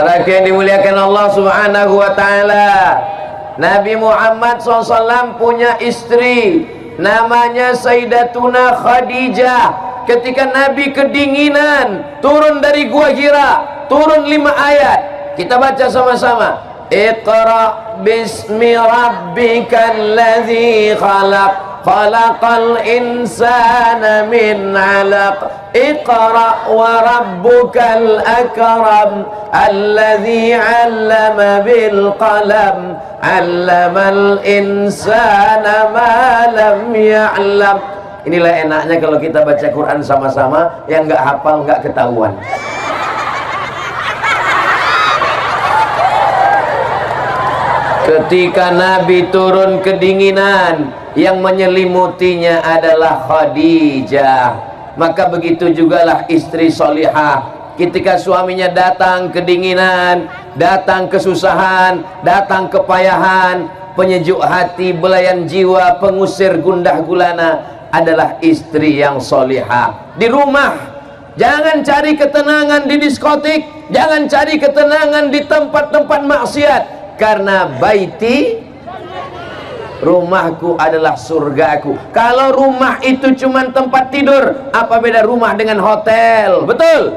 Saudara yang dimuliakan Allah Subhanahu wa Ta'ala, Nabi Muhammad SAW punya istri namanya Sayyidatuna Khadijah. Ketika Nabi kedinginan, turun dari Gua Hira, turun 5 ayat. Kita baca sama-sama. Iqra bismi rabbikal ladzi khalaq, khalaqal insana min 'alaq, iqra wa rabbukal akram, alladzi 'allama bil qalam, 'allamal insana ma lam ya'lam. Inilah enaknya kalau kita baca Quran sama-sama, yang nggak hafal nggak ketahuan. Ketika Nabi turun kedinginan, yang menyelimutinya adalah Khadijah. Maka begitu jugalah istri solihah. Ketika suaminya datang kedinginan, datang kesusahan, datang kepayahan, penyejuk hati, belayan jiwa, pengusir gundah gulana, adalah istri yang solihah. Di rumah, jangan cari ketenangan di diskotik, jangan cari ketenangan di tempat-tempat maksiat. Karena baiti, rumahku adalah surgaku. Kalau rumah itu cuma tempat tidur, apa beda rumah dengan hotel? Betul?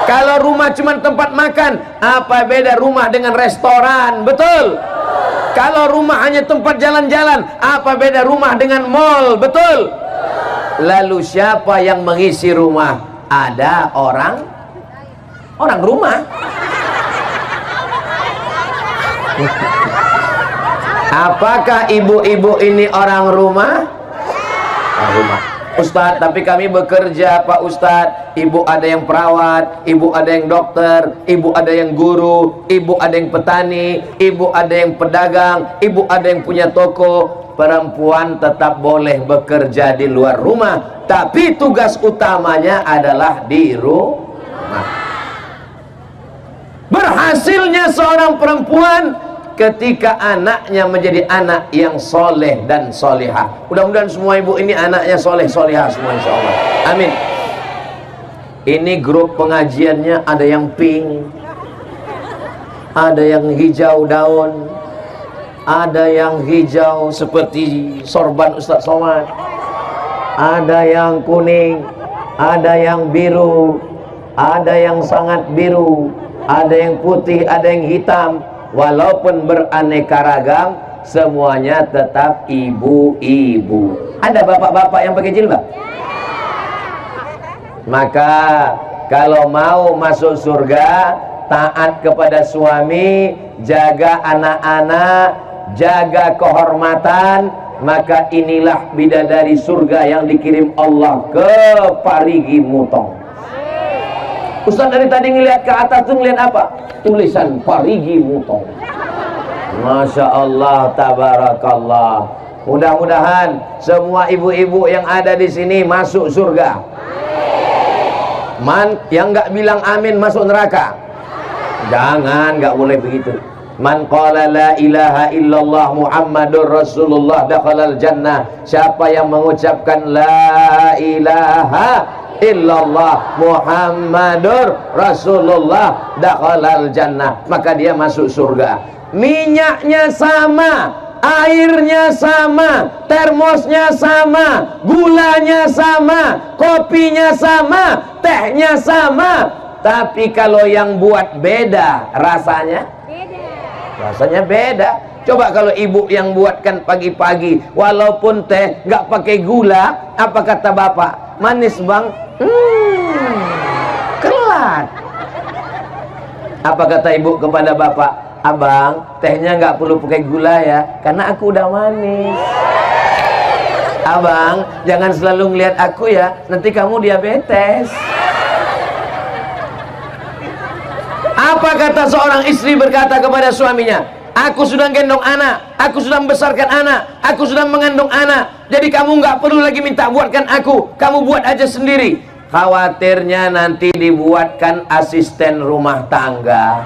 Kalau rumah cuma tempat makan, apa beda rumah dengan restoran? Betul? Kalau rumah hanya tempat jalan-jalan, apa beda rumah dengan mall? Betul? Lalu siapa yang mengisi rumah? Ada orang rumah. Apakah ibu-ibu ini orang rumah? Orang rumah. Ustadz, tapi kami bekerja Pak Ustadz. Ibu ada yang perawat, ibu ada yang dokter, ibu ada yang guru, ibu ada yang petani, ibu ada yang pedagang, ibu ada yang punya toko. Perempuan tetap boleh bekerja di luar rumah, tapi tugas utamanya adalah di rumah. Berhasilnya seorang perempuan ketika anaknya menjadi anak yang soleh dan solihah. Mudah-mudahan semua ibu ini anaknya soleh solihah semua, insya Allah. Amin. Ini grup pengajiannya ada yang pink, ada yang hijau daun, ada yang hijau seperti sorban Ustadz Somad, ada yang kuning, ada yang biru, ada yang sangat biru, ada yang putih, ada yang hitam. Walaupun beraneka ragam, semuanya tetap ibu-ibu. Ada bapak-bapak yang pakai jilbab? Maka kalau mau masuk surga, taat kepada suami, jaga anak-anak, jaga kehormatan, maka inilah bidadari surga yang dikirim Allah ke Parigi Mutong. Ustaz dari tadi ngelihat ke atas tuh ngelihat apa? Tulisan Parigi Mutong. Masya Allah, tabarakallah. Mudah-mudahan semua ibu-ibu yang ada di sini masuk surga. Yang nggak bilang amin masuk neraka. Jangan, nggak boleh begitu. Man qala la ilaha illallah Muhammadur Rasulullah dakhalal jannah. Siapa yang mengucapkan la ilaha illallah Muhammadur Rasulullah dakhalal jannah, maka dia masuk surga. Minyaknya sama, airnya sama, termosnya sama, gulanya sama, kopinya sama, tehnya sama. Tapi kalau yang buat beda, rasanya beda. Coba kalau ibu yang buatkan pagi-pagi, walaupun teh nggak pakai gula, apa kata bapak? Manis bang? Kelat. Apa kata ibu kepada bapak? Abang, tehnya nggak perlu pakai gula ya, karena aku udah manis. Abang, jangan selalu ngeliat aku ya, nanti kamu diabetes. Apa kata seorang istri berkata kepada suaminya? Aku sudah gendong anak, aku sudah membesarkan anak, aku sudah mengandung anak. Jadi kamu nggak perlu lagi minta buatkan aku, kamu buat aja sendiri. Khawatirnya nanti dibuatkan asisten rumah tangga,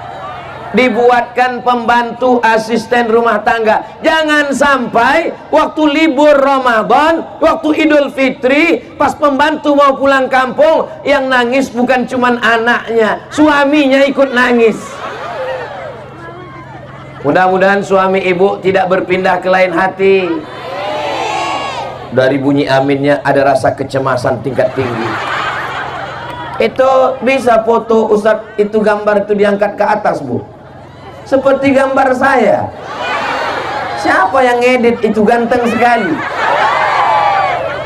dibuatkan pembantu asisten rumah tangga. Jangan sampai waktu libur Ramadan, waktu Idul Fitri, pas pembantu mau pulang kampung, yang nangis bukan cuman anaknya, suaminya ikut nangis. Mudah-mudahan suami ibu tidak berpindah ke lain hati. Dari bunyi aminnya ada rasa kecemasan tingkat tinggi. Itu bisa foto Ustadz, itu gambar itu diangkat ke atas, Bu, seperti gambar saya. Siapa yang ngedit itu, ganteng sekali.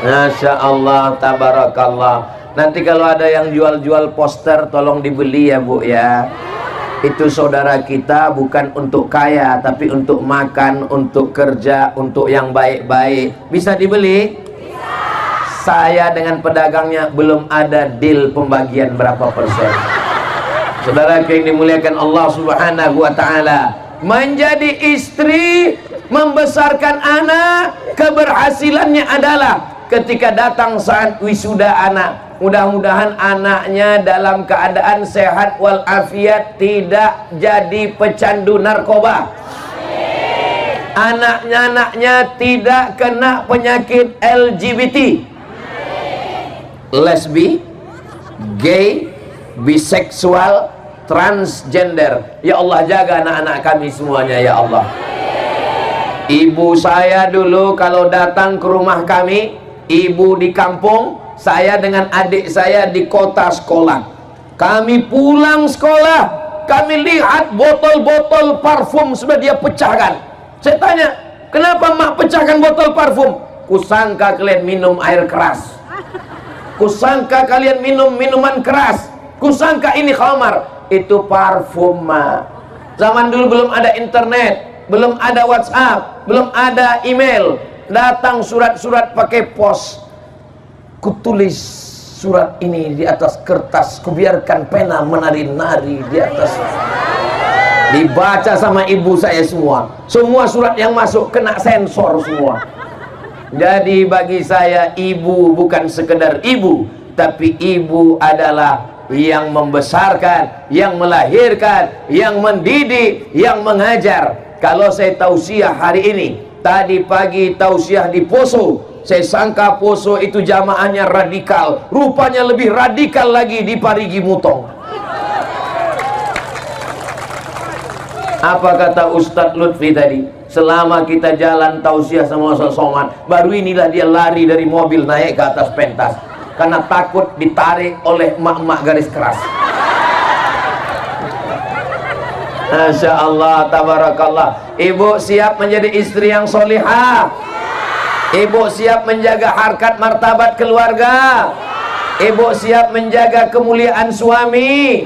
Masya Allah, tabarakallah. Nanti kalau ada yang jual-jual poster tolong dibeli ya, Bu, ya. Itu saudara kita bukan untuk kaya, tapi untuk makan, untuk kerja, untuk yang baik-baik. Bisa dibeli? Bisa. Saya dengan pedagangnya belum ada deal pembagian berapa persen. Saudara yang dimuliakan Allah Subhanahu wa ta'ala, menjadi istri, membesarkan anak, keberhasilannya adalah ketika datang saat wisuda anak, mudah-mudahan anaknya dalam keadaan sehat walafiat, tidak jadi pecandu narkoba. Anaknya tidak kena penyakit LGBT, lesbi, gay, biseksual, transgender. Ya Allah, jaga anak-anak kami semuanya ya Allah. Ibu saya dulu kalau datang ke rumah kami, ibu di kampung, saya dengan adik saya di kota sekolah. Kami pulang sekolah, kami lihat botol-botol parfum sudah dia pecahkan. Saya tanya, kenapa mak pecahkan botol parfum? Kusangka kalian minum air keras, kusangka kalian minum minuman keras, kusangka ini khamar. Itu parfum, mak. Zaman dulu belum ada internet, belum ada WhatsApp, belum ada email. Datang surat-surat pakai pos. Kutulis surat ini di atas kertas, kubiarkan pena menari-nari di atas. Dibaca sama ibu saya semua. Semua surat yang masuk kena sensor semua. Jadi bagi saya, ibu bukan sekedar ibu, tapi ibu adalah yang membesarkan, yang melahirkan, yang mendidik, yang mengajar. Kalau saya tausiah hari ini, tadi pagi tausiah di Poso, saya sangka Poso itu jamaahnya radikal, rupanya lebih radikal lagi di Parigi Mutong. Apa kata Ustadz Lutfi tadi? Selama kita jalan tausiah sama Ustadz Somad, baru inilah dia lari dari mobil naik ke atas pentas karena takut ditarik oleh emak-emak garis keras. Masya Allah, tabarakallah. Ibu siap menjadi istri yang solihah? Ibu siap menjaga harkat martabat keluarga? Ibu siap menjaga kemuliaan suami?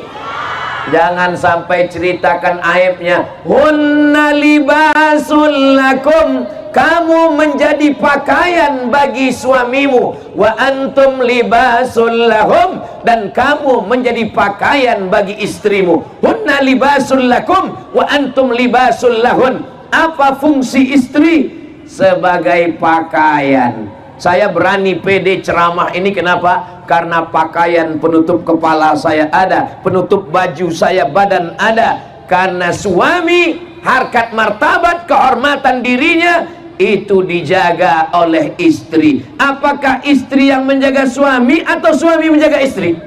Jangan sampai ceritakan aibnya. Hunna libasul lakum, kamu menjadi pakaian bagi suamimu. Wa antum libasul lahum, dan kamu menjadi pakaian bagi istrimu. Hunna libasul lakum wa antum libasul lahun. Apa fungsi istri? Sebagai pakaian. Saya berani pede ceramah ini, kenapa? Karena pakaian penutup kepala saya ada, penutup baju saya badan ada. Karena suami, harkat martabat kehormatan dirinya itu dijaga oleh istri. Apakah istri yang menjaga suami atau suami menjaga istri?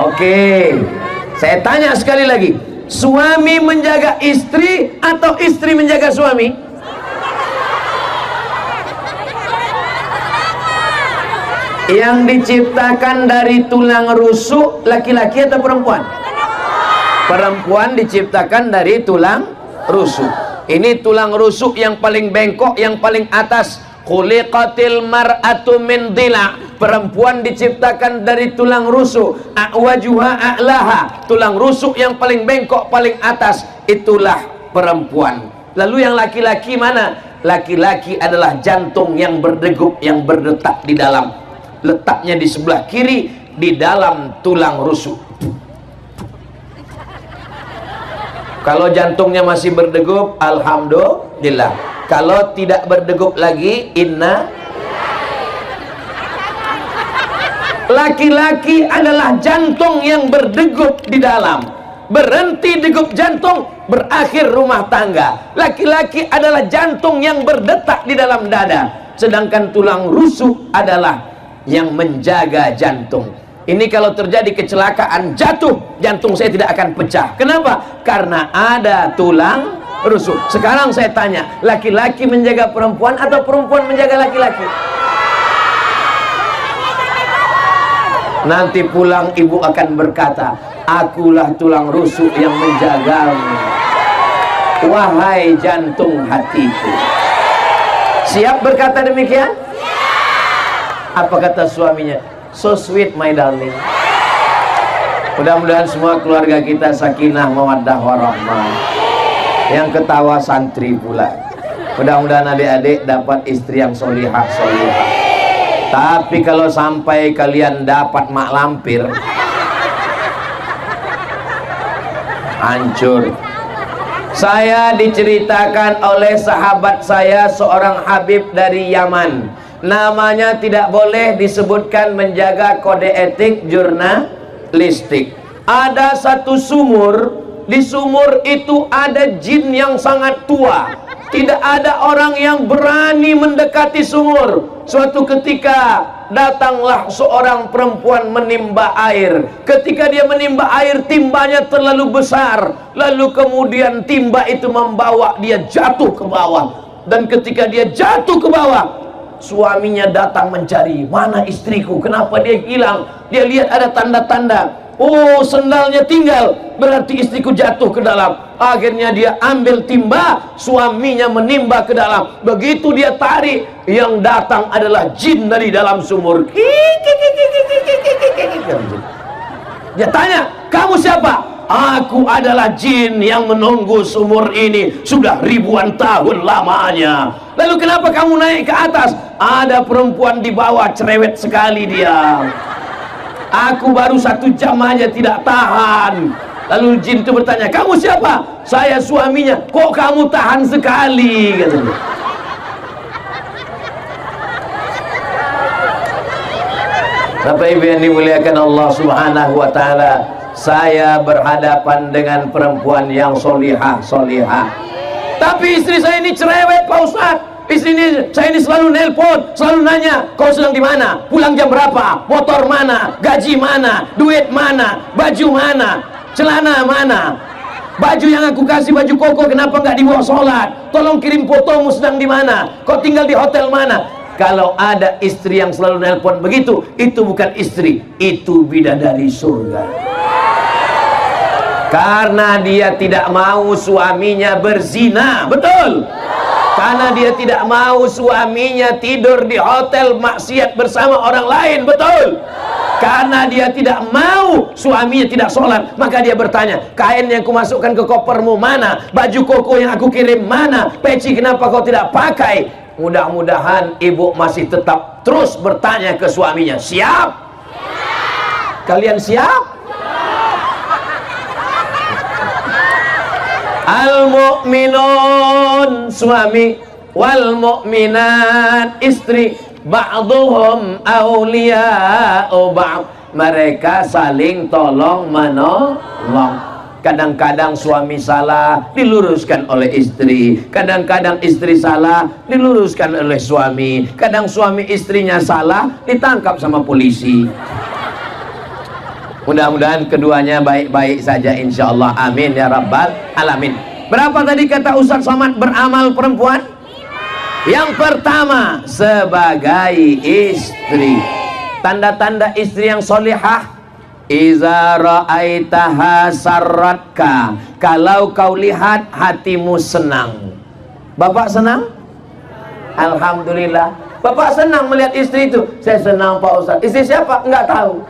Oke, saya tanya sekali lagi, suami menjaga istri atau istri menjaga suami? Yang diciptakan dari tulang rusuk laki-laki atau perempuan? Perempuan diciptakan dari tulang rusuk. Ini tulang rusuk yang paling bengkok, yang paling atas. Khuliqatil mar'atu min dhila. Perempuan diciptakan dari tulang rusuk. A'wajuha a'laha. Tulang rusuk yang paling bengkok, paling atas. Itulah perempuan. Lalu yang laki-laki mana? Laki-laki adalah jantung yang berdegup, yang berdetak di dalam. Letaknya di sebelah kiri, di dalam tulang rusuk. Kalau jantungnya masih berdegup, alhamdulillah. Kalau tidak berdegup lagi, inna. Laki-laki adalah jantung yang berdegup di dalam. Berhenti degup jantung, berakhir rumah tangga. Laki-laki adalah jantung yang berdetak di dalam dada. Sedangkan tulang rusuk adalah yang menjaga jantung. Ini kalau terjadi kecelakaan jatuh, jantung saya tidak akan pecah. Kenapa? Karena ada tulang rusuk. Sekarang saya tanya, laki-laki menjaga perempuan atau perempuan menjaga laki-laki? Nanti pulang ibu akan berkata, akulah tulang rusuk yang menjagamu, wahai jantung hatiku. Siap berkata demikian? Apa kata suaminya? So sweet my darling. Mudah-mudahan semua keluarga kita sakinah mawaddah warahmah. Yang ketawa santri pula. Mudah-mudahan adik-adik dapat istri yang solihah. Tapi kalau sampai kalian dapat mak lampir, hancur. Saya diceritakan oleh sahabat saya, seorang Habib dari Yaman. Namanya tidak boleh disebutkan, menjaga kode etik jurnalistik. Ada satu sumur, di sumur itu ada jin yang sangat tua. Tidak ada orang yang berani mendekati sumur. Suatu ketika datanglah seorang perempuan menimba air. Ketika dia menimba air, timbanya terlalu besar. Lalu kemudian timba itu membawa dia jatuh ke bawah. Dan ketika dia jatuh ke bawah, suaminya datang mencari, mana istriku, kenapa dia hilang? Dia lihat ada tanda-tanda, oh sendalnya tinggal, berarti istriku jatuh ke dalam. Akhirnya dia ambil timba, suaminya menimba ke dalam. Begitu dia tarik, yang datang adalah jin dari dalam sumur. Dia tanya, kamu siapa? Aku adalah jin yang menunggu sumur ini sudah ribuan tahun lamanya. Lalu kenapa kamu naik ke atas? Ada perempuan di bawah, cerewet sekali dia. Aku baru 1 jam aja tidak tahan. Lalu jin itu bertanya, kamu siapa? Saya suaminya. Kok kamu tahan sekali? Katanya. Bapak Ibu yang dimuliakan Allah Subhanahu wa Ta'ala, saya berhadapan dengan perempuan yang solihah. Tapi istri saya ini cerewet, Pak Ustadz. Saya ini selalu nelpon, selalu nanya, kau sedang di mana? Pulang jam berapa? Motor mana? Gaji mana? Duit mana? Baju mana? Celana mana? Baju yang aku kasih, baju koko, kenapa nggak dibawa sholat? Tolong kirim fotomu sedang di mana? Kau tinggal di hotel mana? Kalau ada istri yang selalu nelpon begitu, itu bukan istri, itu bidadari surga. Karena dia tidak mau suaminya berzina, betul? Karena dia tidak mau suaminya tidur di hotel maksiat bersama orang lain, betul? Karena dia tidak mau suaminya tidak sholat, maka dia bertanya, kain yang aku masukkan ke kopermu mana? Baju koko yang aku kirim mana? Peci kenapa kau tidak pakai? Mudah-mudahan ibu masih tetap terus bertanya ke suaminya, siap? Kalian siap? Al-mu'minun suami, wal mu'minat istri, ba'duhum awliya'u ba'd. Mereka saling tolong menolong. Kadang-kadang suami salah diluruskan oleh istri, kadang-kadang istri salah diluruskan oleh suami, kadang suami istrinya salah ditangkap sama polisi. Mudah-mudahan keduanya baik-baik saja insyaallah, amin ya rabbal alamin. Berapa tadi kata Ustaz Somad beramal perempuan? Yang pertama, sebagai istri. Tanda-tanda istri yang solihah, iza ra'aitaha sarratka, kalau kau lihat hatimu senang. Bapak senang? Alhamdulillah. Bapak senang melihat istri itu. Saya senang Pak Ustaz. Istri siapa? Enggak tahu.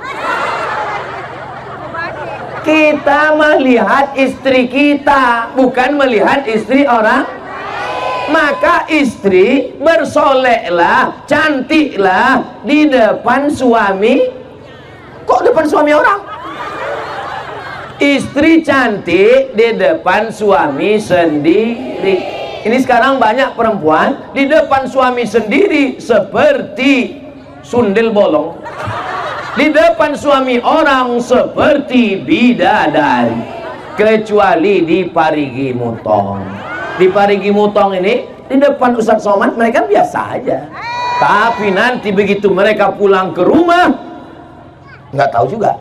Kita melihat istri kita, bukan melihat istri orang. Maka istri bersoleklah, cantiklah di depan suami. Kok depan suami orang? Istri cantik di depan suami sendiri. Ini sekarang banyak perempuan di depan suami sendiri seperti sundel bolong, di depan suami orang seperti bidadari, kecuali di Parigi Mutong. Di Parigi Mutong ini, di depan Ustaz Somad mereka biasa aja. Tapi nanti begitu mereka pulang ke rumah, Nggak tahu juga.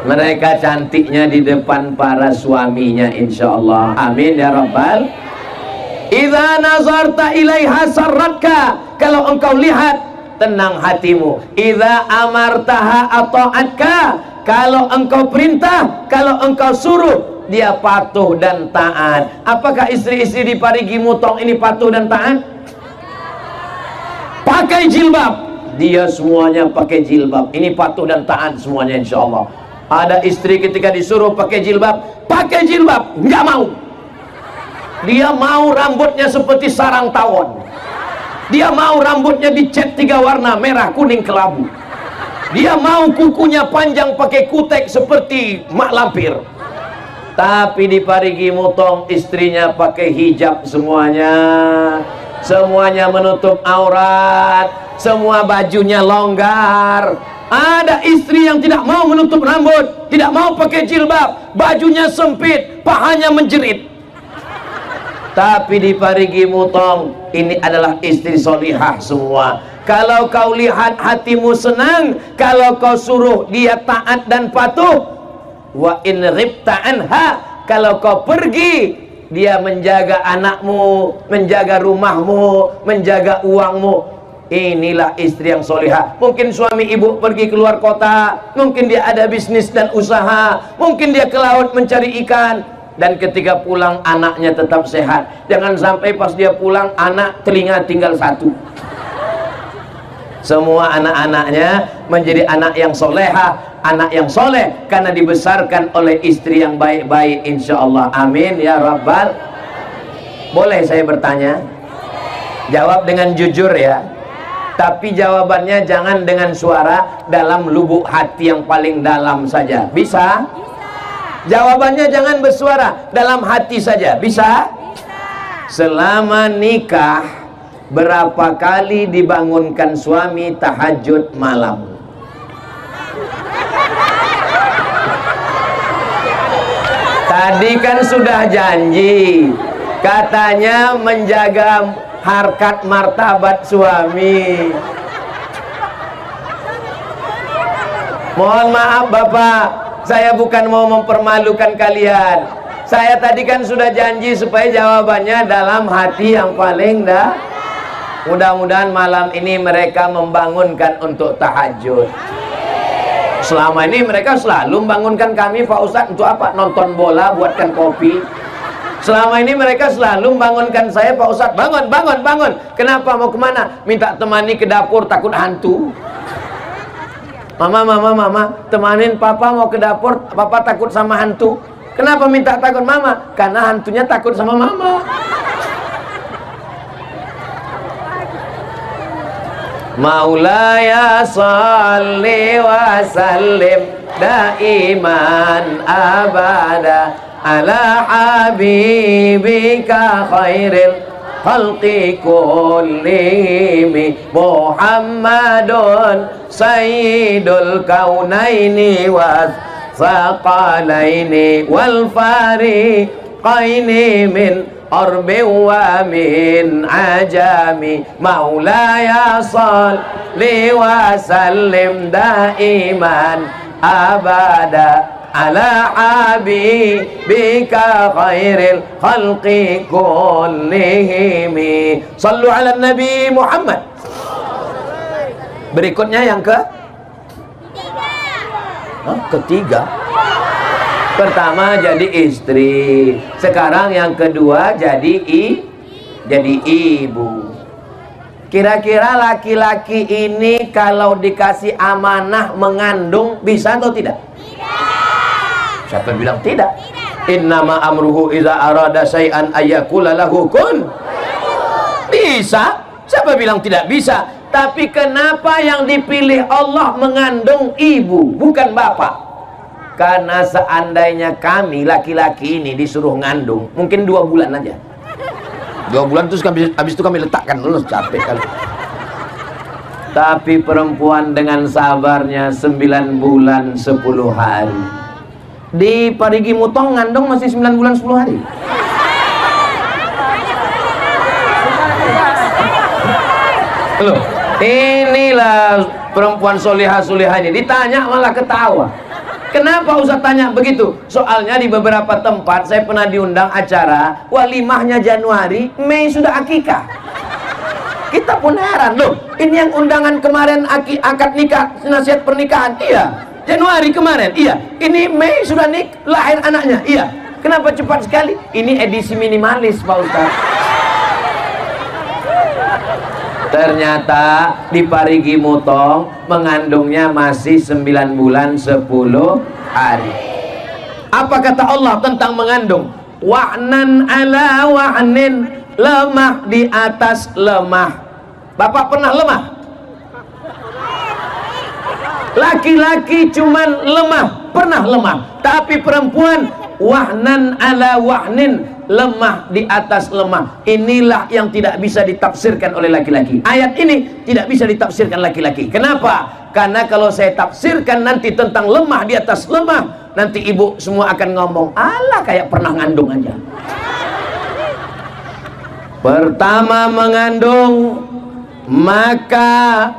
Mereka cantiknya di depan para suaminya, insya Allah. Amin ya rabbal. Idza nazarta ilaiha sarratka, kalau engkau lihat tenang hatimu. Idza amartaha ata'atka, kalau engkau perintah, kalau engkau suruh, dia patuh dan taat. Apakah istri-istri di Parigi Mutong ini patuh dan taat? Pakai jilbab, dia semuanya pakai jilbab. Ini patuh dan taat semuanya, insya Allah. Ada istri ketika disuruh pakai jilbab, nggak mau. Dia mau rambutnya seperti sarang tawon. Dia mau rambutnya dicat 3 warna, merah, kuning, kelabu. Dia mau kukunya panjang pakai kutek seperti mak lampir. Tapi di Parigi Mutong istrinya pakai hijab semuanya. Semuanya menutup aurat, semua bajunya longgar. Ada istri yang tidak mau menutup rambut, tidak mau pakai jilbab, bajunya sempit, pahanya menjerit. Tapi di Parigi Mutong ini adalah istri solihah semua. Kalau kau lihat hatimu senang, kalau kau suruh dia taat dan patuh. Wa in ghibta anha, kalau kau pergi, dia menjaga anakmu, menjaga rumahmu, menjaga uangmu. Inilah istri yang solihah. Mungkin suami ibu pergi keluar kota, mungkin dia ada bisnis dan usaha, mungkin dia ke laut mencari ikan, dan ketika pulang anaknya tetap sehat. Jangan sampai pas dia pulang anak telinga tinggal 1. Semua anak-anaknya menjadi anak yang solehah, anak yang soleh, karena dibesarkan oleh istri yang baik-baik, insya Allah. Amin ya rabbal. Boleh saya bertanya? Jawab dengan jujur ya. Tapi jawabannya jangan dengan suara, dalam lubuk hati yang paling dalam saja. Bisa? Jawabannya jangan bersuara, dalam hati saja. Bisa? Selama nikah, berapa kali dibangunkan suami tahajud malam? Tadi kan sudah janji, katanya menjaga harkat martabat suami. Mohon maaf Bapak, saya bukan mau mempermalukan kalian. Saya tadi kan sudah janji supaya jawabannya dalam hati yang paling dah. Mudah-mudahan malam ini mereka membangunkan untuk tahajud. Selama ini mereka selalu membangunkan kami, Pak Ustadz, untuk apa? Nonton bola, buatkan kopi. Selama ini mereka selalu membangunkan saya, Pak Ustadz, bangun, bangun, bangun. Kenapa? Mau kemana? Minta temani ke dapur, takut hantu. Mama, mama, mama, temanin papa mau ke dapur, papa takut sama hantu. Kenapa minta takut mama? Karena hantunya takut sama mama. Maulaya salli wa sallim daiman abada ala habibika khairil khalqi kullihim Muhammadun sayyidul kaunaini wa thaqalaini wal fariqaini min arbi wa min ajami maulaya salli wa sallim daiman abada ala habibika khairil khalqi kullihim. Sallu ala Nabi Muhammad. Berikutnya yang ketiga. Pertama jadi istri, sekarang yang kedua jadi ibu. Kira-kira laki-laki ini kalau dikasih amanah mengandung bisa atau tidak? Siapa bilang tidak? Innama amruhu idza arada syai'an ayyakula lahu kun. Bisa. Siapa bilang tidak bisa? Tapi kenapa yang dipilih Allah mengandung ibu, bukan bapak? Karena seandainya kami laki-laki ini disuruh ngandung, mungkin 2 bulan aja. 2 bulan terus habis itu kami letakkan dulu, capek kali. Tapi perempuan dengan sabarnya 9 bulan 10 hari. Di Parigi Mutong ngandung masih 9 bulan 10 hari. Loh, Inilah perempuan solihah-solihah ini, ditanya malah ketawa. Kenapa Ustaz tanya begitu? Soalnya di beberapa tempat saya pernah diundang acara walimahnya Januari, Mei sudah akikah. Kita pun heran, loh, ini yang undangan kemarin akad nikah, nasihat pernikahan, iya. Januari kemarin, iya. Ini Mei sudah lahir anaknya, iya. Kenapa cepat sekali? Ini edisi minimalis, Pak Ustaz. Ternyata di Parigi Mutong mengandungnya masih 9 bulan 10 hari. Apa kata Allah tentang mengandung? Wa'nan ala wa'nin, lemah di atas lemah. Bapak pernah lemah? Laki-laki cuman lemah, pernah lemah. Tapi perempuan wa'nan ala wa'nin, lemah di atas lemah. Inilah yang tidak bisa ditafsirkan oleh laki-laki. Ayat ini tidak bisa ditafsirkan laki-laki. Kenapa? Karena kalau saya tafsirkan nanti tentang lemah di atas lemah, nanti ibu semua akan ngomong, alah kayak pernah ngandung aja. Pertama mengandung, maka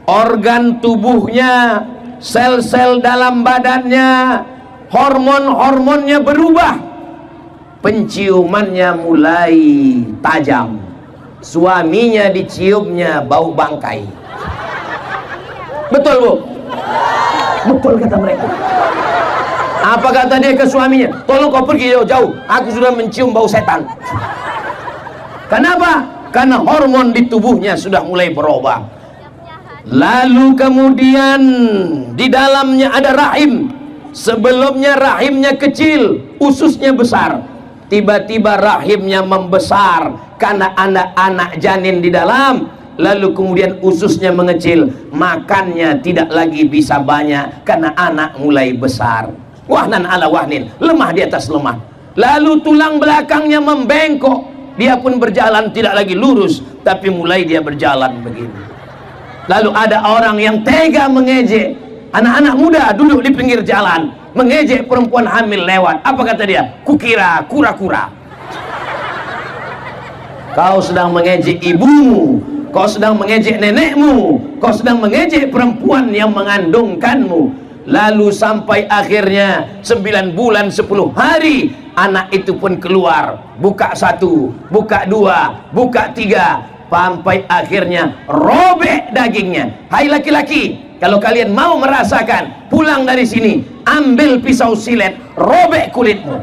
organ tubuhnya, sel-sel dalam badannya, hormon-hormonnya berubah. Penciumannya mulai tajam. Suaminya diciumnya bau bangkai. Betul, Bu? Betul kata mereka. Apa kata dia ke suaminya? Tolong kau pergi jauh-jauh, aku sudah mencium bau setan. Kenapa? Karena hormon di tubuhnya sudah mulai berubah. Lalu kemudian di dalamnya ada rahim. Sebelumnya rahimnya kecil, ususnya besar. Tiba-tiba rahimnya membesar karena anak-anak janin di dalam. Lalu kemudian ususnya mengecil, makannya tidak lagi bisa banyak karena anak mulai besar. Wahnan ala wahnin, lemah di atas lemah. Lalu tulang belakangnya membengkok, dia pun berjalan tidak lagi lurus, tapi mulai dia berjalan begini. Lalu ada orang yang tega mengejek anak-anak muda duduk di pinggir jalan, mengejek perempuan hamil lewat. Apa kata dia? Kukira kura-kura. Kau sedang mengejek ibumu, kau sedang mengejek nenekmu, kau sedang mengejek perempuan yang mengandungkanmu. Lalu sampai akhirnya 9 bulan 10 hari anak itu pun keluar. Buka 1, buka 2, buka 3, sampai akhirnya robek dagingnya. Hai laki-laki, kalau kalian mau merasakan, pulang dari sini, ambil pisau silet, robek kulitmu.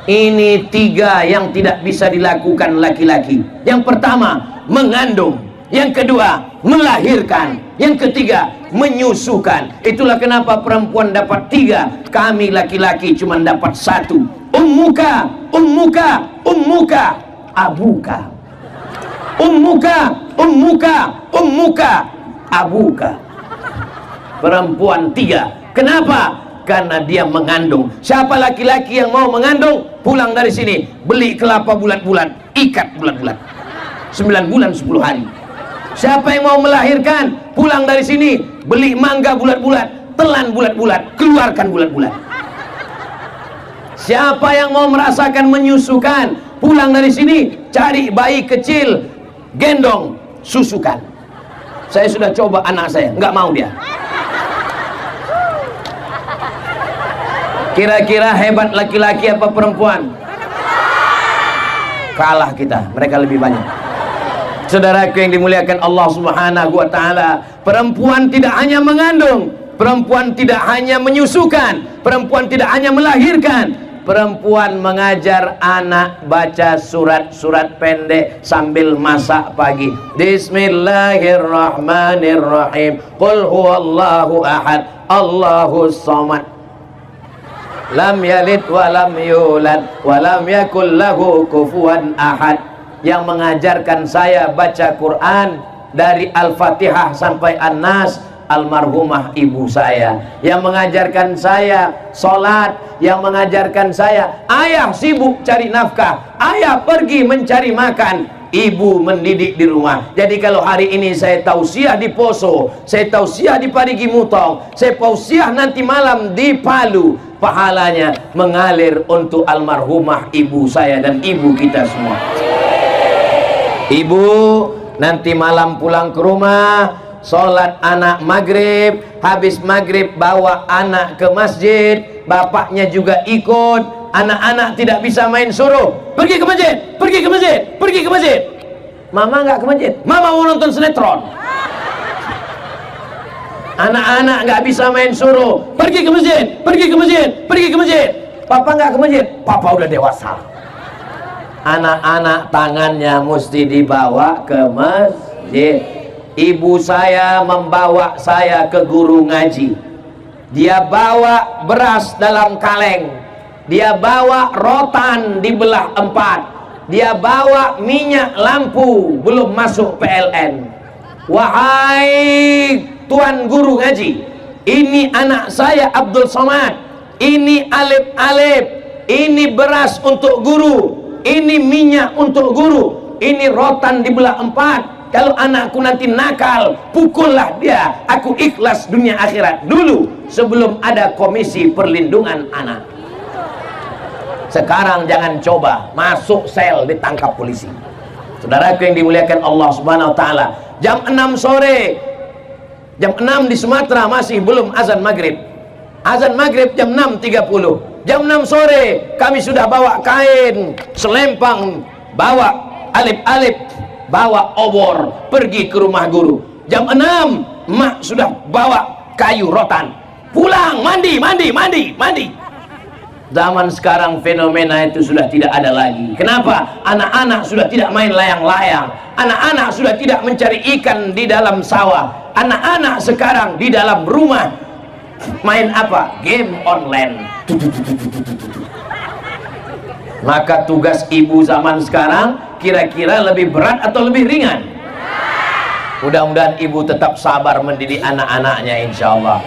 Ini 3 yang tidak bisa dilakukan laki-laki. Yang pertama, mengandung. Yang kedua, melahirkan. Yang ketiga, menyusukan. Itulah kenapa perempuan dapat 3, kami laki-laki cuma dapat 1. Ummuka, ummuka, ummuka, abuka. Ummuka, ummuka, ummuka, abuka. Perempuan 3. Kenapa? Karena dia mengandung. Siapa laki-laki yang mau mengandung, pulang dari sini, beli kelapa bulat-bulat, ikat bulat-bulat, 9 bulan 10 hari. Siapa yang mau melahirkan, pulang dari sini, beli mangga bulat-bulat, telan bulat-bulat, keluarkan bulat-bulat. Siapa yang mau merasakan menyusukan, pulang dari sini, cari bayi kecil, gendong, susukan. Saya sudah coba anak saya, nggak mau dia. Kira-kira hebat laki-laki apa perempuan? Kalah kita, mereka lebih banyak. Saudaraku yang dimuliakan Allah Subhanahu wa ta'ala, perempuan tidak hanya mengandung, perempuan tidak hanya menyusukan, perempuan tidak hanya melahirkan, perempuan mengajar anak baca surat-surat pendek sambil masak pagi. Bismillahirrahmanirrahim. Qul huwallahu ahad, Allahus samad, lam yalid walam yulad walam yakul lahu kufuwan ahad. Yang mengajarkan saya baca Quran dari Al-Fatihah sampai An-Nas, almarhumah ibu saya. Yang mengajarkan saya sholat, yang mengajarkan saya, ayah sibuk cari nafkah, ayah pergi mencari makan, ibu mendidik di rumah. Jadi kalau hari ini saya tausiah di Poso, saya tausiah di Parigi Mutong, saya tausiah nanti malam di Palu, pahalanya mengalir untuk almarhumah ibu saya dan ibu kita semua. Ibu, nanti malam pulang ke rumah, sholat anak maghrib, habis maghrib bawa anak ke masjid, bapaknya juga ikut. Anak-anak tidak bisa main, suruh pergi ke masjid, pergi ke masjid, pergi ke masjid. Mama nggak ke masjid, mama mau nonton sinetron. Anak-anak nggak bisa main, suruh pergi ke masjid, pergi ke masjid, pergi ke masjid. Papa nggak ke masjid, papa udah dewasa. Anak-anak tangannya mesti dibawa ke masjid. Ibu saya membawa saya ke guru ngaji. Dia bawa beras dalam kaleng, dia bawa rotan dibelah 4, dia bawa minyak lampu belum masuk PLN. Wahai tuan guru ngaji, ini anak saya Abdul Somad, ini alif-alif, ini beras untuk guru, ini minyak untuk guru, ini rotan dibelah 4. Kalau anakku nanti nakal, pukullah dia. Aku ikhlas dunia akhirat dulu sebelum ada komisi perlindungan anak. Sekarang jangan coba masuk sel ditangkap polisi. Saudaraku yang dimuliakan Allah Subhanahu wa taala, jam 6 sore, jam 6 di Sumatera masih belum azan maghrib. Azan maghrib jam 6.30. Jam 6 sore kami sudah bawa kain, selempang, bawa alif-alif, bawa obor, pergi ke rumah guru. Jam 6 mak sudah bawa kayu rotan, pulang mandi, mandi, mandi, mandi. Zaman sekarang fenomena itu sudah tidak ada lagi. Kenapa? Anak-anak sudah tidak main layang-layang, anak-anak sudah tidak mencari ikan di dalam sawah. Anak-anak sekarang di dalam rumah main apa? Game online. Maka tugas ibu zaman sekarang kira-kira lebih berat atau lebih ringan? Mudah-mudahan ibu tetap sabar mendidik anak-anaknya, insyaallah.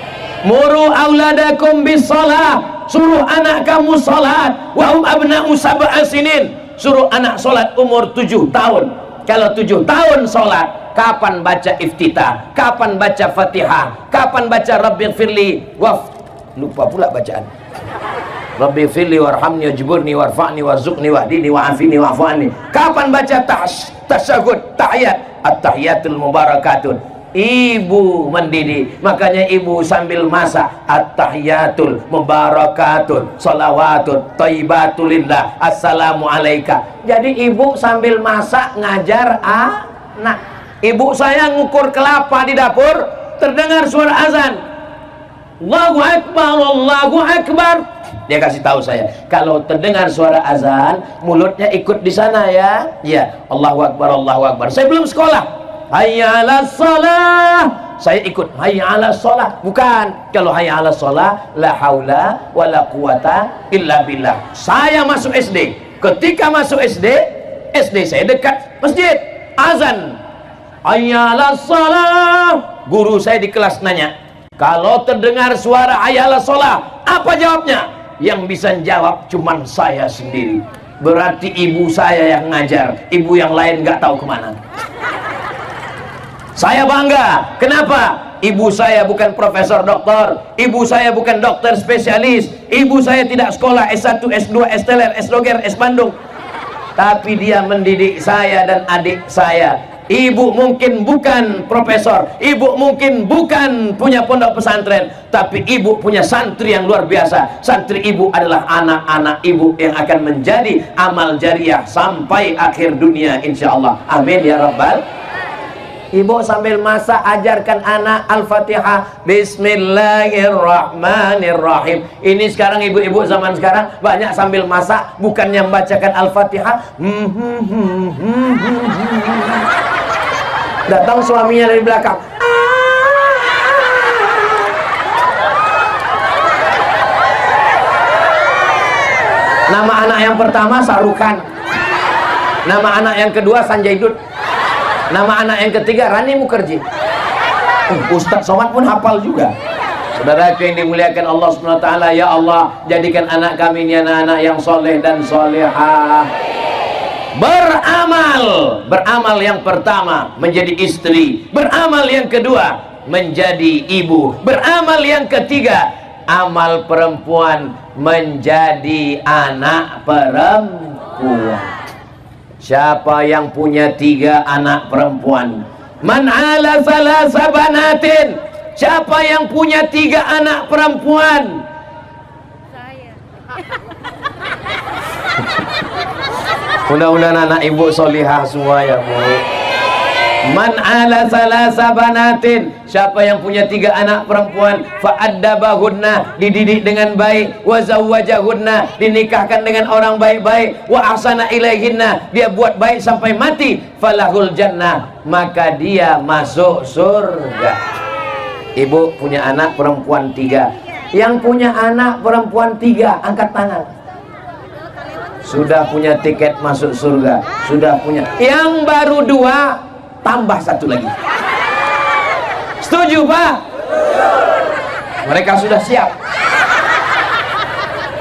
Muru auladakum bis-shalah, suruh anak kamu salat. Wa hum abna'u sab'a sinin, suruh anak salat umur 7 tahun. Kalau 7 tahun salat, kapan baca iftitah, kapan baca Fatihah, kapan baca Rabbighfirli lupa pula bacaan. Rabbighfirli warhamni wajburni warfa'ni warzuqni wahdini wa'afini wa'fu anni. Kapan baca tasyahud, tahiyat, at-tahiyatul mubarakatun. Ibu mendidik, makanya ibu sambil masak at-tahiyatul mubarakatun salawatun thayyibatulillah assalamu alaika. Jadi ibu sambil masak ngajar anak. Ibu saya ngukur kelapa di dapur, terdengar suara azan, Allahu Akbar, Allahu Akbar. Dia kasih tahu saya, kalau terdengar suara azan, mulutnya ikut di sana ya. Ya, Allahu Akbar, Allahu Akbar. Saya belum sekolah. Hayya 'alas shalah, saya ikut hayya 'alas shalah. Bukan, kalau hayya 'alas shalah la haula wala quwata illa billah. Saya masuk SD. Ketika masuk SD saya dekat masjid. Azan hayya 'alas shalah. Guru saya di kelas nanya, kalau terdengar suara hayya 'alas shalah, apa jawabnya? Yang bisa jawab cuman saya sendiri. Berarti ibu saya yang ngajar, ibu yang lain nggak tahu kemana. Saya bangga. Kenapa? Ibu saya bukan profesor doktor, ibu saya bukan dokter spesialis, ibu saya tidak sekolah S1, S2, S-teler, S-doger, S-bandung, tapi dia mendidik saya dan adik saya. Ibu mungkin bukan profesor, ibu mungkin bukan punya pondok pesantren, tapi ibu punya santri yang luar biasa. Santri ibu adalah anak-anak ibu yang akan menjadi amal jariah sampai akhir dunia, insya Allah. Amin ya rabbal. Ibu sambil masak ajarkan anak Al-Fatihah, Bismillahirrahmanirrahim. Ini sekarang ibu-ibu zaman sekarang banyak sambil masak bukannya membacakan Al-Fatihah, datang suaminya dari belakang, nama anak yang pertama Sarukan, nama anak yang kedua Sanjay Dutt, nama anak yang ketiga Rani Mukherjee. Ustadz Somad pun hafal juga. Saudara yang dimuliakan Allah Subhanahu wa taala, ya Allah, jadikan anak kami ini anak-anak yang soleh dan solehah. Beramal yang pertama menjadi istri, beramal yang kedua menjadi ibu, beramal yang ketiga amal perempuan menjadi anak perempuan. Siapa yang punya 3 anak perempuan? Man ala salasa banatin. Siapa yang punya 3 anak perempuan? Saya. Mudah-mudahan anak ibu solihah semua ya Bu. Man ala salasa banatin. Siapa yang punya 3 anak perempuan, fa'addabahunna, dididik dengan baik, wa zawwajahunna, dinikahkan dengan orang baik-baik, wa ahsana ilaihinna, dia buat baik sampai mati, falahul jannah, maka dia masuk surga. Ibu punya anak perempuan 3. Yang punya anak perempuan 3 angkat tangan. Sudah punya tiket masuk surga. Sudah punya. Yang baru 2 tambah 1 lagi. Setuju Pak? Mereka sudah siap.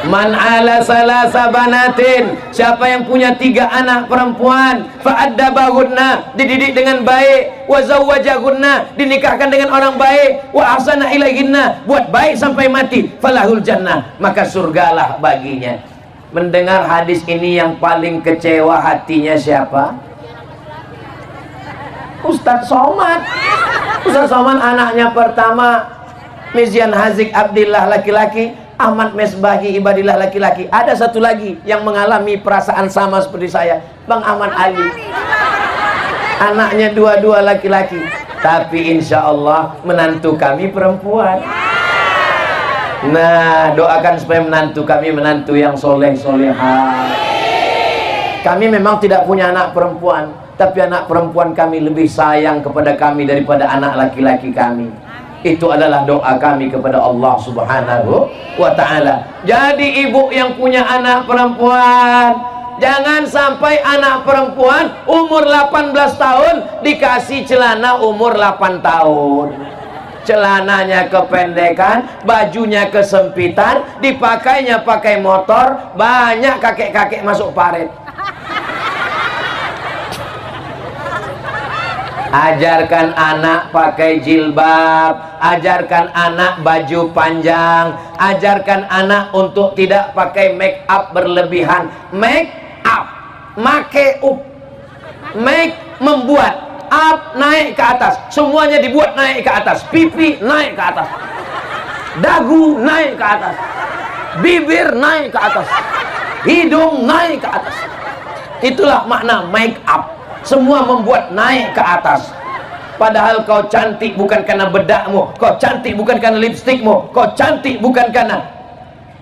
Man ala salasa banatin. Siapa yang punya 3 anak perempuan, fa'addabahunna, dididik dengan baik, wa zawwajahunna, dinikahkan dengan orang baik, wa ahsana ilaihinna, buat baik sampai mati, falahul jannah, maka surgalah baginya. Mendengar hadis ini yang paling kecewa hatinya siapa? Ustadz Somad. Ustadz Somad anaknya pertama Mizian Hazik Abdillah laki-laki, Ahmad Mesbahi Ibadillah laki-laki. Ada satu lagi yang mengalami perasaan sama seperti saya, Bang Ahmad Ali. Anaknya 2 laki-laki, tapi insya Allah menantu kami perempuan. Nah, doakan supaya menantu kami menantu yang soleh solehah. Kami memang tidak punya anak perempuan, tapi anak perempuan kami lebih sayang kepada kami daripada anak laki-laki kami. Itu adalah doa kami kepada Allah Subhanahu wa ta'ala. Jadi ibu yang punya anak perempuan, jangan sampai anak perempuan umur 18 tahun dikasih celana umur 8 tahun. Celananya kependekan, bajunya kesempitan, dipakainya pakai motor, banyak kakek-kakek masuk paret. Ajarkan anak pakai jilbab, ajarkan anak baju panjang, ajarkan anak untuk tidak pakai make up berlebihan. Make up, make up, make membuat, up naik ke atas, semuanya dibuat naik ke atas, pipi naik ke atas, dagu naik ke atas, bibir naik ke atas, hidung naik ke atas. Itulah makna make up. Semua membuat naik ke atas. Padahal kau cantik bukan karena bedakmu, kau cantik bukan karena lipstikmu, kau cantik bukan karena.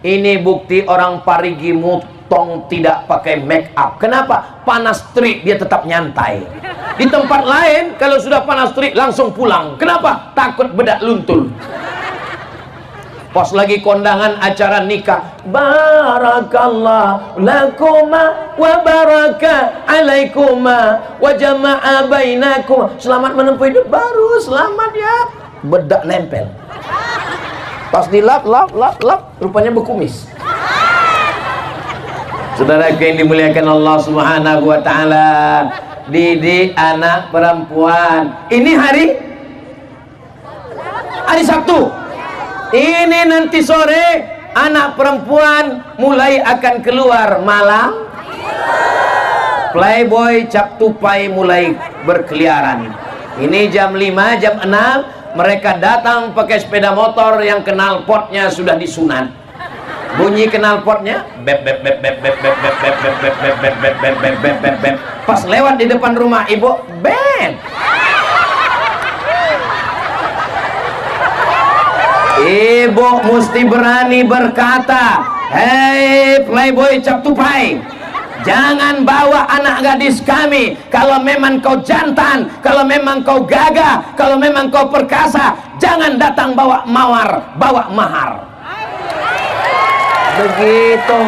Ini bukti orang Parigi Mutong tidak pakai make up. Kenapa? Panas terik dia tetap nyantai. Di tempat lain kalau sudah panas terik langsung pulang. Kenapa? Takut bedak luntur. Pas lagi kondangan acara nikah, barakallah lakuma wa baraka alaikuma wa jama'a bainakum, selamat menempuh hidup baru, selamat ya. Bedak nempel. Pas dilap rupanya berkumis. Saudara yang dimuliakan Allah Subhanahu wa ta'ala, didik anak perempuan. Ini hari Sabtu. Ini nanti sore anak perempuan mulai akan keluar malam. Playboy cap tupai mulai berkeliaran. Ini jam 5, jam 6 mereka datang pakai sepeda motor yang knalpotnya sudah disunat. Bunyi knalpotnya bep bep bep bep bep bep bep bep bep bep bep bep bep bep bep bep bep bep. Pas lewat di depan rumah ibu, bep. Ibu mesti berani berkata, hei playboy cap tupai, jangan bawa anak gadis kami. Kalau memang kau jantan, kalau memang kau gagah, kalau memang kau perkasa, jangan datang bawa mawar, bawa mahar. Begitu.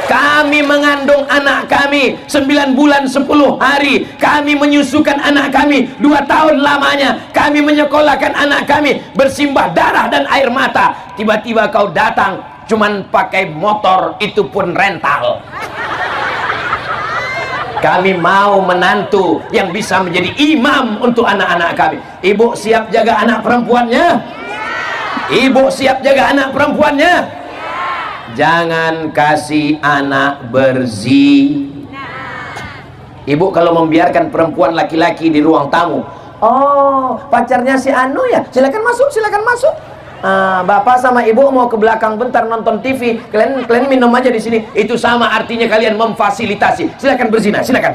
Kami mengandung anak kami 9 bulan 10 hari, kami menyusukan anak kami 2 tahun lamanya, kami menyekolahkan anak kami bersimbah darah dan air mata. Tiba-tiba kau datang cuman pakai motor, itu pun rental. Kami mau menantu yang bisa menjadi imam untuk anak-anak kami. Ibu siap jaga anak perempuannya? Ibu siap jaga anak perempuannya? Jangan kasih anak berzina. Ibu kalau membiarkan perempuan laki-laki di ruang tamu, oh pacarnya si Anu ya, silakan masuk, silakan masuk. Bapak sama ibu mau ke belakang bentar nonton TV, kalian minum aja di sini. Itu sama artinya kalian memfasilitasi. Silakan berzina, silakan.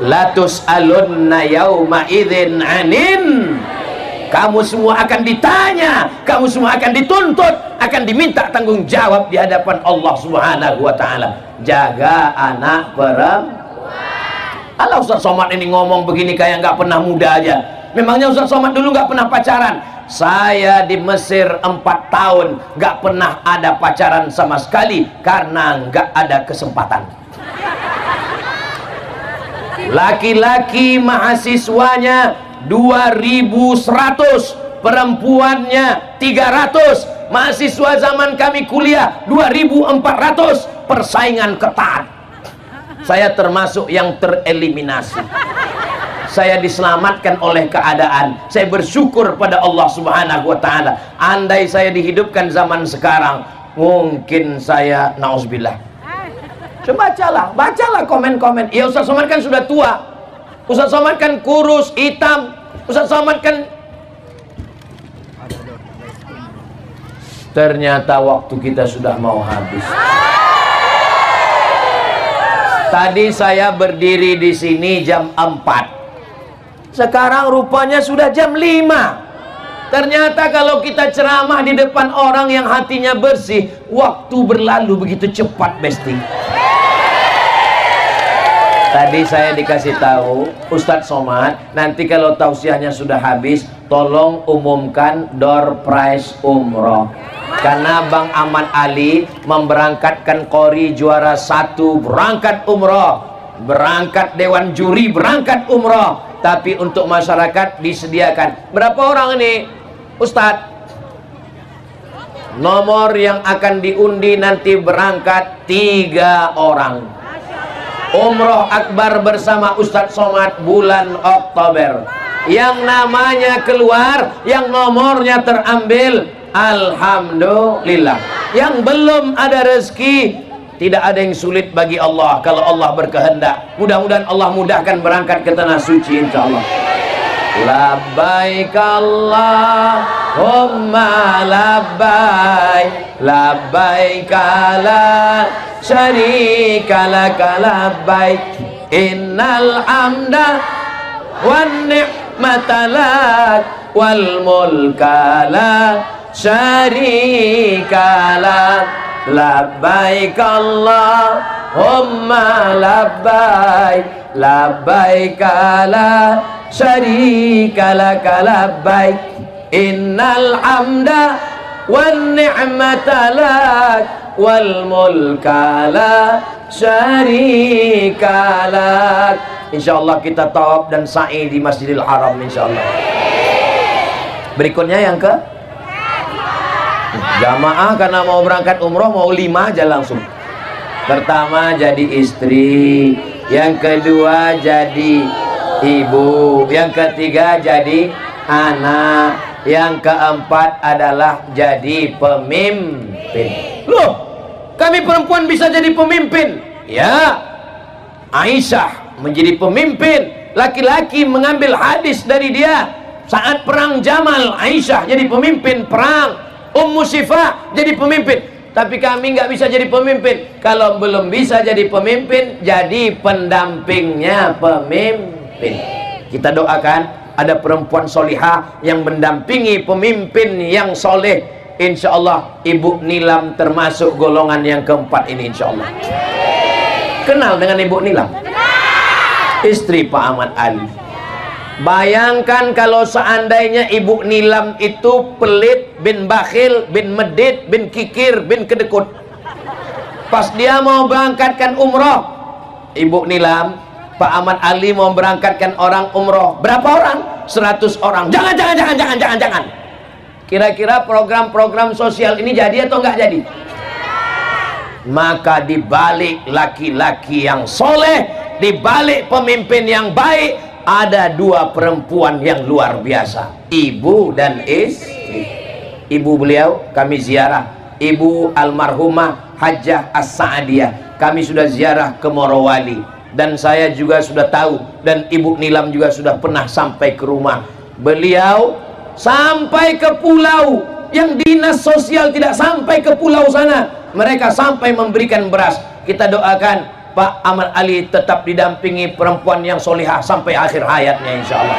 Latus alunna yauma idzin anin. Kamu semua akan ditanya, kamu semua akan dituntut, akan diminta tanggung jawab di hadapan Allah Subhanahu wa taala. Jaga anak perempuan. Alah Ustaz Somad ini ngomong begini kayak nggak pernah muda aja. Memangnya Ustaz Somad dulu nggak pernah pacaran? Saya di Mesir 4 tahun nggak pernah ada pacaran sama sekali karena nggak ada kesempatan. Laki-laki mahasiswanya 2.100, perempuannya 300. Mahasiswa zaman kami kuliah 2.400. Persaingan ketat. Saya termasuk yang tereliminasi. Saya diselamatkan oleh keadaan. Saya bersyukur pada Allah Subhanahu wa taala. Andai saya dihidupkan zaman sekarang, mungkin saya nauzubillah. Coba bacalah komen-komen. Ya Ustaz Somad kan sudah tua. Ustaz Somad kan kurus, hitam. Ustaz Somad kan... Ternyata waktu kita sudah mau habis. Tadi saya berdiri di sini jam 4. Sekarang rupanya sudah jam 5. Ternyata kalau kita ceramah di depan orang yang hatinya bersih, waktu berlalu begitu cepat, Besti. Tadi saya dikasih tahu Ustadz Somad, nanti kalau tausiahnya sudah habis, tolong umumkan door prize umroh. Karena Bang Ahmad Ali memberangkatkan Qori juara 1 berangkat umroh, berangkat dewan juri berangkat umroh. Tapi untuk masyarakat disediakan berapa orang ini Ustadz? Nomor yang akan diundi nanti berangkat 3 orang. Umroh akbar bersama Ustadz Somad bulan Oktober. Yang namanya keluar, yang nomornya terambil, alhamdulillah. Yang belum ada rezeki, tidak ada yang sulit bagi Allah kalau Allah berkehendak. Mudah-mudahan Allah mudahkan berangkat ke tanah suci insyaallah. Labbaik Allahumma labbaik, labbaik la syarika laka labbaik, innal hamda wan ni'mata lak wal mulka la syarika lak. Labbaik Allahumma labbaik, labbaik la syarika laka labbaik, innal hamda wan ni'mata lak wal mulka la syarika lak. Insyaallah kita tawaf dan sa'i di Masjidil Haram insyaallah. Berikutnya yang ke jamaah, karena mau berangkat umroh mau 5 aja langsung. Pertama jadi istri, yang kedua jadi ibu, yang ketiga jadi anak, yang keempat adalah jadi pemimpin. Loh, kami perempuan bisa jadi pemimpin? Ya, Aisyah menjadi pemimpin. Laki-laki mengambil hadis dari dia saat perang Jamal. Aisyah jadi pemimpin perang. Ummu Syifa jadi pemimpin. Tapi kami nggak bisa jadi pemimpin. Kalau belum bisa jadi pemimpin, jadi pendampingnya pemimpin. Kita doakan ada perempuan solihah yang mendampingi pemimpin yang soleh. Insya Allah Ibu Nilam termasuk golongan yang keempat ini insya Allah. Kenal dengan Ibu Nilam? Istri Pak Ahmad Ali. Bayangkan kalau seandainya Ibu Nilam itu pelit, bin bakhil, bin medit, bin kikir, bin kedekut. Pas dia mau berangkatkan umroh, Ibu Nilam, Pak Ahmad Ali mau berangkatkan orang umroh. Berapa orang? 100 orang. Jangan. Kira-kira program-program sosial ini jadi atau enggak jadi? Maka dibalik laki-laki yang soleh, dibalik pemimpin yang baik, ada 2 perempuan yang luar biasa, ibu dan istri. Ibu beliau kami ziarah, Ibu almarhumah Hajjah As-Sa'adiyah. kami sudah ziarah ke Morowali, dan saya juga sudah tahu, dan Ibu Nilam juga sudah pernah sampai ke rumah beliau, sampai ke pulau yang dinas sosial tidak sampai ke pulau sana, mereka sampai memberikan beras. Kita doakan Pak Ahmad Ali tetap didampingi perempuan yang solihah sampai akhir hayatnya, insya Allah.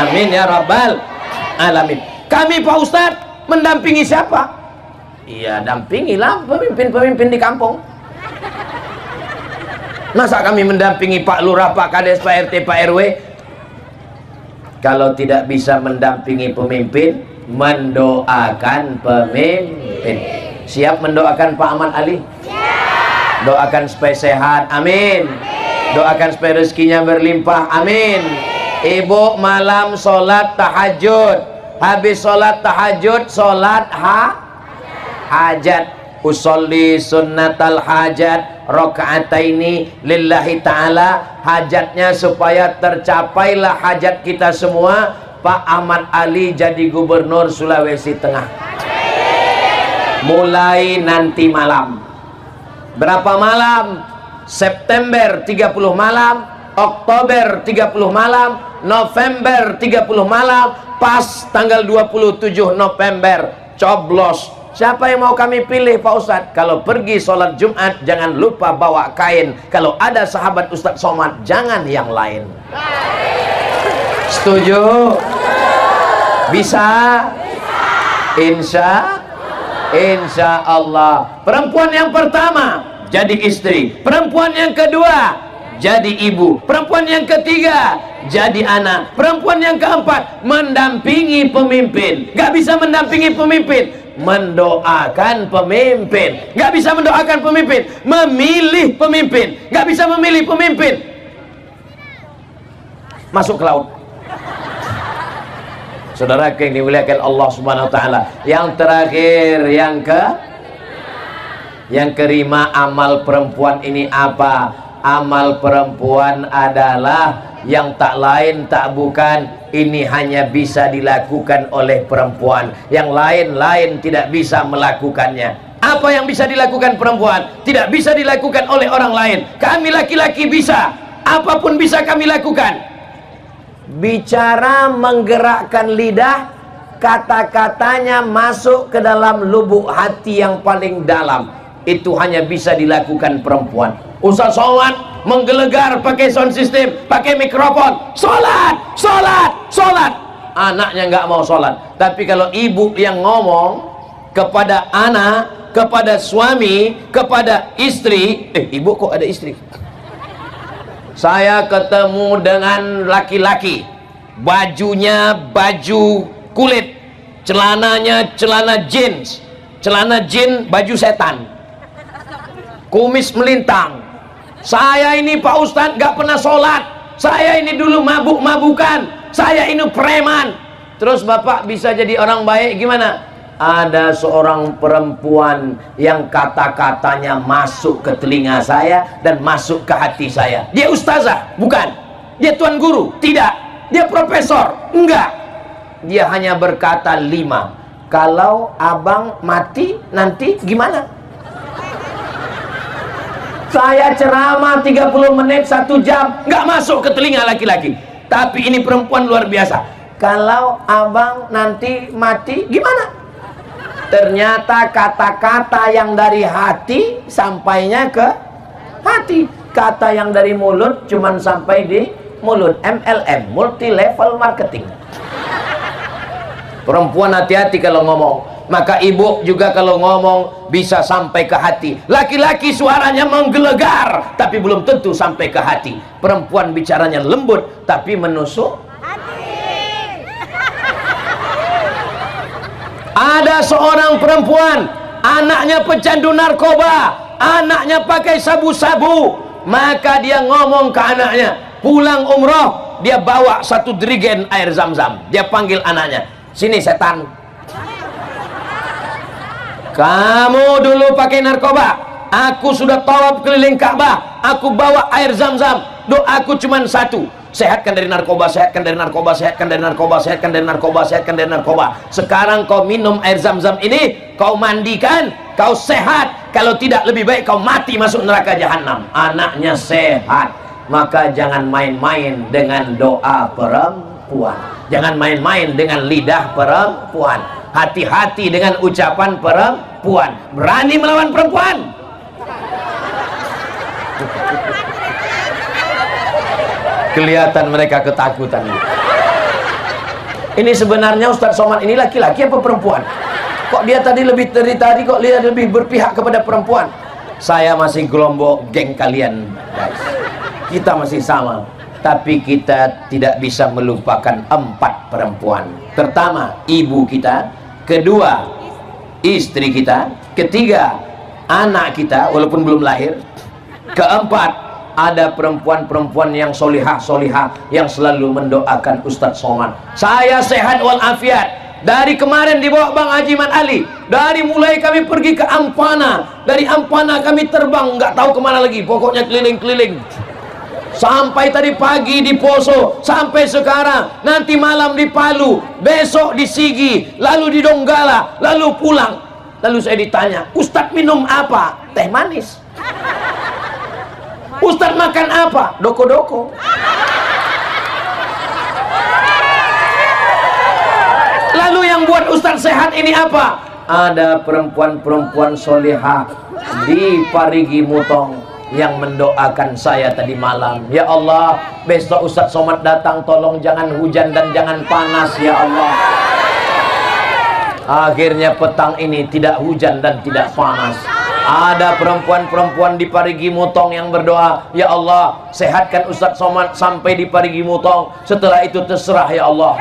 Amin ya rabbal alamin. Kami Pak Ustadz mendampingi siapa? Iya, dampingilah pemimpin-pemimpin di kampung. Masa kami mendampingi Pak Lurah, Pak Kades, Pak RT, Pak RW? Kalau tidak bisa mendampingi pemimpin, mendoakan pemimpin. Siap mendoakan Pak Ahmad Ali? Siap. Doakan supaya sehat, amin. Doakan supaya rezekinya berlimpah, amin. Ibu malam sholat tahajud, habis sholat tahajud sholat hajat. Usolli sunnatal hajat rakaataini lillahi ta'ala. Hajatnya supaya tercapailah hajat kita semua, Pak Ahmad Ali jadi gubernur Sulawesi Tengah. Mulai nanti malam. Berapa malam? September 30 malam, Oktober 30 malam, November 30 malam, pas tanggal 27 November coblos. Siapa yang mau kami pilih Pak Ustadz? Kalau pergi sholat Jumat jangan lupa bawa kain. Kalau ada sahabat Ustadz Somad jangan yang lain. Setuju? Bisa? Insya Allah. Perempuan yang pertama jadi istri, perempuan yang kedua jadi ibu, perempuan yang ketiga jadi anak, perempuan yang keempat mendampingi pemimpin. Gak bisa mendampingi pemimpin, mendoakan pemimpin. Gak bisa mendoakan pemimpin, memilih pemimpin. Gak bisa memilih pemimpin, masuk ke laut. Saudara yang dimuliakan Allah Subhanahu wa taala. Yang terakhir, yang kelima, amal perempuan ini apa? Amal perempuan adalah yang tak lain tak bukan, ini hanya bisa dilakukan oleh perempuan, yang lain-lain tidak bisa melakukannya. Apa yang bisa dilakukan perempuan tidak bisa dilakukan oleh orang lain. Kami laki-laki bisa, apapun bisa kami lakukan. Bicara menggerakkan lidah, kata-katanya masuk ke dalam lubuk hati yang paling dalam, itu hanya bisa dilakukan perempuan. Ustaz Somad menggelegar pakai sound system, pakai mikrofon, sholat, sholat, sholat. Anaknya nggak mau sholat. Tapi kalau ibu yang ngomong kepada anak, kepada suami, kepada istri, ibu kok ada istri? Saya ketemu dengan laki-laki, bajunya baju kulit, celananya celana jeans, celana jin, baju setan, kumis melintang. Saya ini Pak Ustadz gak pernah sholat, saya ini dulu mabuk-mabukan, saya ini preman. Terus Bapak bisa jadi orang baik gimana? Ada seorang perempuan yang kata-katanya masuk ke telinga saya dan masuk ke hati saya. Dia ustazah? Bukan. Dia tuan guru? Tidak. Dia profesor? Enggak. Dia hanya berkata 5. Kalau abang mati nanti gimana? Saya ceramah 30 menit 1 jam nggak masuk ke telinga laki-laki. Tapi ini perempuan luar biasa. Kalau abang nanti mati gimana? Ternyata kata-kata yang dari hati sampainya ke hati. Kata yang dari mulut cuman sampai di mulut. MLM, multi level marketing. Perempuan hati-hati kalau ngomong. Maka ibu juga kalau ngomong bisa sampai ke hati. Laki-laki suaranya menggelegar tapi belum tentu sampai ke hati. Perempuan bicaranya lembut tapi menusuk hati. Ada seorang perempuan, anaknya pecandu narkoba, anaknya pakai sabu-sabu. Maka dia ngomong ke anaknya, pulang umroh dia bawa 1 jerigen air zam-zam. Dia panggil anaknya, sini setan, kamu dulu pakai narkoba, aku sudah tawaf keliling Ka'bah, aku bawa air zam-zam, doaku cuma 1, sehatkan dari narkoba, sehatkan dari narkoba, sehatkan dari narkoba, sehatkan dari narkoba, sehatkan dari narkoba. Sekarang kau minum air zam-zam ini, kau mandikan, kau sehat, kalau tidak lebih baik kau mati masuk neraka jahanam. Anaknya sehat, maka jangan main-main dengan doa perempuan, jangan main-main dengan lidah perempuan, hati-hati dengan ucapan perempuan. Berani melawan perempuan, kelihatan mereka ketakutan. Ini sebenarnya Ustadz Somad ini laki-laki apa perempuan? Kok dia tadi lebih dari tadi kok dia lebih berpihak kepada perempuan? Saya masih gelombok geng kalian, guys. Kita masih sama, tapi kita tidak bisa melupakan 4 perempuan. Pertama, ibu kita. Kedua, istri kita. Ketiga, anak kita walaupun belum lahir. Keempat, ada perempuan-perempuan yang solihah-solihah yang selalu mendoakan Ustadz Somad. Saya sehat walafiat. Dari kemarin dibawa Bang Haji Mat Ali, dari mulai kami pergi ke Ampana, dari Ampana kami terbang nggak tahu kemana lagi, pokoknya keliling-keliling sampai tadi pagi di Poso, sampai sekarang, nanti malam di Palu, besok di Sigi, lalu di Donggala, lalu pulang. Lalu saya ditanya, Ustadz minum apa? Teh manis. Ustadz makan apa? Doko-doko. Lalu yang buat Ustadz sehat ini apa? Ada perempuan-perempuan solehah di Parigi Mutong yang mendoakan saya tadi malam. Ya Allah, besok Ustadz Somad datang, tolong jangan hujan dan jangan panas ya Allah. Akhirnya petang ini tidak hujan dan tidak panas. Ada perempuan-perempuan di Parigi Mutong yang berdoa, ya Allah, sehatkan Ustadz Somad sampai di Parigi Mutong. Setelah itu terserah ya Allah.